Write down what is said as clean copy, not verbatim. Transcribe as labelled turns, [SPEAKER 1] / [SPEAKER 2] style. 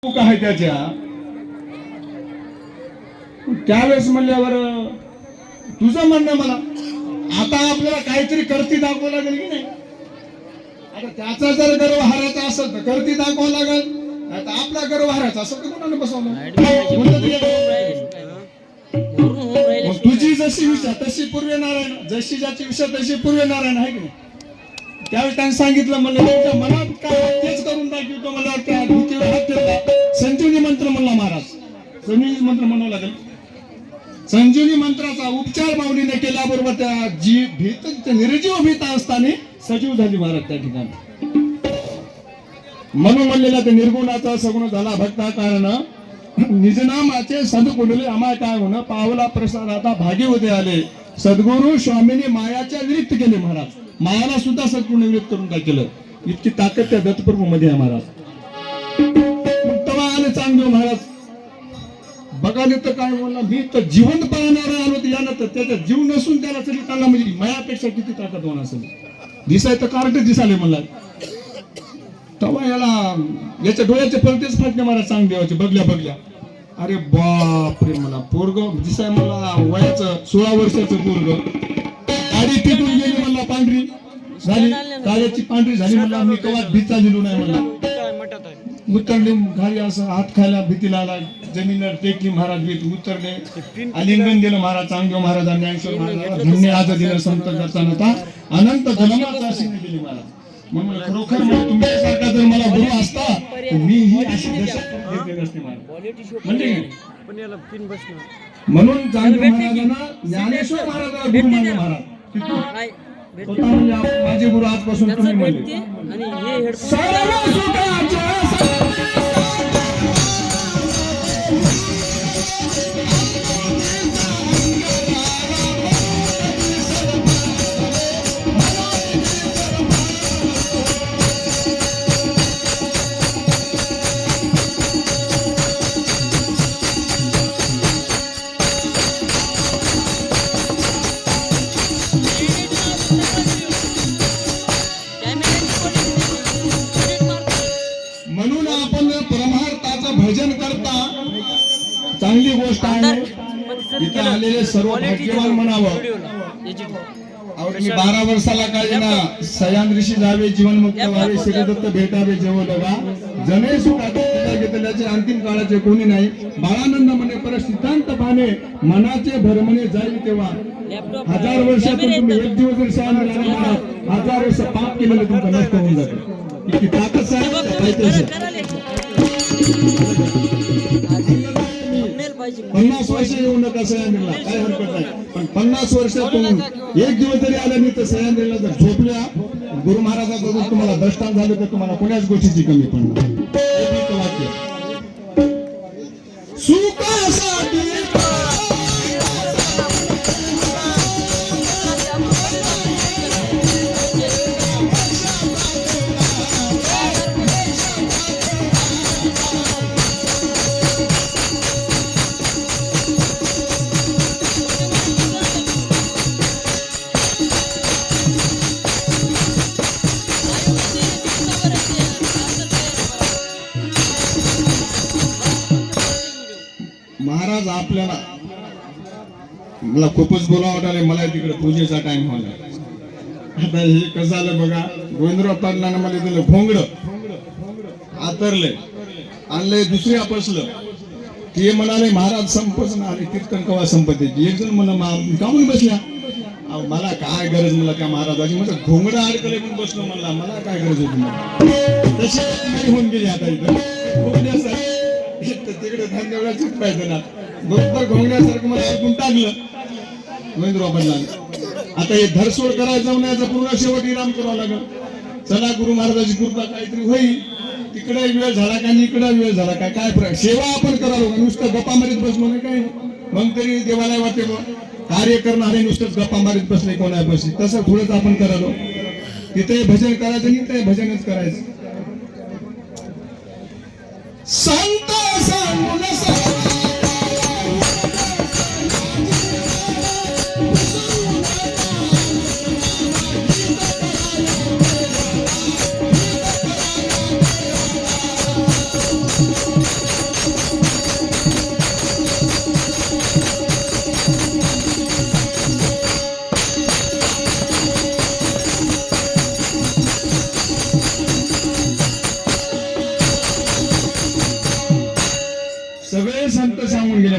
[SPEAKER 1] आहे त्याच्या त्यावेळेस म्हणल्यावर तुझं म्हणणं मला आता आपल्याला काहीतरी करती दाखवावं लागेल की नाही. आता त्याचा जर गर्व हारायचा असेल तर करती दाखवावं लागेल. आता आपला गर्व हारायचा असेल तर कोणाला बसवलं. तुझी जशी विषय तशी पूर्वी नारायण, जशी ज्याची विषय तशी पूर्वी नारायण आहे की नाही. त्यावेळी त्यांनी सांगितलं म्हणलं तुमच्या मनात काय तेच करून दाखवतो. मला त्या भीतीवर हात ठेवला. संजीवनी मंत्र म्हणला महाराज. संजीवनी मंत्र म्हणावं लागेल. संजीवनी मंत्राचा उपचार माऊलीने केल्याबरोबर त्या जी भीत निर्जीव भीत असताना सजीव झाली महाराज त्या ठिकाणी. म्हणून म्हणलेला ते निर्गुणाचा सगुण झाला भक्ता कारण निजनामाचे सद्गुणले आम्हा काय होणं पावला प्रसाद आता भागी होते आले. सद्गुरु स्वामीने मायाच्या विरिक्त केले महाराज. मायाला सुद्धा सद्गुण विरिक्त करून काय केलं. इतकी ताकद त्या दत्तप्रभू मध्ये आहे महाराज. आले चांगदेव महाराज बघाले तर काय बोलला मी तर जिवंत पाहणारा आलो यानं तर त्याचा जीव नसून त्याला तरी त्यांना म्हणजे मायापेक्षा किती ताकद होणार असेल. दिसाय तर कार्ट दिसाले म्हणला तेव्हा याला याच्या डोळ्याचे पलतेच फाटले मला चांगदेवाचे बघल्या बघल्या. अरे बाप रे मला पोरग दिसाय मला वयाचं 16 वर्षाचं पोरग. गाडी पिटून गेली मला पांढरी झाली काळ्याची पांढरी झाली मला. मी कवा भीता दिलो नाही मला. उतरले घाली असं हात खायला भीतीला आला. जमिनीवर टेकली महाराज भीत उतरले. आलिंगन दिलं महाराज चांगदेव महाराजांनी ज्ञानेश्वर महाराज धन्य आज दिलं संत दत्तानता अनंत जन्माचा आशीर्वाद दिली महाराज. म्हणून खरोखर तुमच्यासारखा जर मला गुरु असता मी ही अशी दशा घेतली नसते महाराज. म्हणजे म्हणून चांगदेव महाराजांना ज्ञानेश्वर महाराजांना गुरु मानले महाराज. स्वतः म्हणजे माझे गुरु आजपासून तुम्ही म्हणले. म्हणून आपण परमार्थाचं भजन करता चांगली गोष्ट आहे. इथे आलेले सर्व भाग्यवान म्हणावं. मी 12 वर्षाला काय ना सयान ऋषी जावे जीवनमुक्त व्हावे श्रीदत्त भेटावे जेव लगा जने सुखाचे घेतल्याचे अंतिम काळाचे कोणी नाही. बाळानंद म्हणे परसिद्धांत पाहणे मनाचे भरमणे जाईल तेव्हा. 1000 वर्षातून तुम्ही एक दिवस जर सयान राहणार 1000 वर्ष पाप केलेले तुमचं नष्ट होऊन जाते. इतकी ताकद आहे. 50 वर्ष येऊ नका सह्याद्रीला काय हरकत नाही. पण 50 वर्षातून एक दिवस जरी आला नाही तर सह्याद्रीला जर झोपल्या गुरु महाराजांबरोबर तुम्हाला दर्शन झालं तर तुम्हाला कोण्याच गोष्टीची कमी पडणार. सुखासाठी महाराज आपल्याला मला खूपच बोलावं वाटायला. मला तिकडे पूजेचा टाइम होला. आता हे कसं झालं बघा. गोविंदराव पाटलांना मला दिलं भोंगड आतरले आणलंय दुसरी आपसलं. ते म्हणाले महाराज संपच ना आले कीर्तन कवा संपत्तीची. एक जण मला कामून बसल्या. मला काय गरज मला त्या महाराजाची म्हणजे घोंगड अडकले म्हणून बसलो. मला काय गरज होती. तशी होऊन गेली आता इथं तिकडे धन्यवाद पाहिजे ना बरोबर घोंगण्यासारखं मला ऐकून टाकलं गोविंदराव पाटलांनी. आता हे धरसोड करायचं याचा पूर्ण शेवट विराम करावा लागेल. चला गुरु महाराजाची कृपा काहीतरी होईल. तिकडे वेळ झाला का इकडे वेळ झाला काय काय फरक. सेवा आपण करावं नुसतं गप्पा मारीत बसलो नाही काय. मग तरी देवाला वाटते कार्य करणारे नुसतंच गप्पा मारीत बसले कोणा बसले. तसं थोडंच आपण करावं. तिथे भजन करायचं नाही ते भजनच करायचं. संत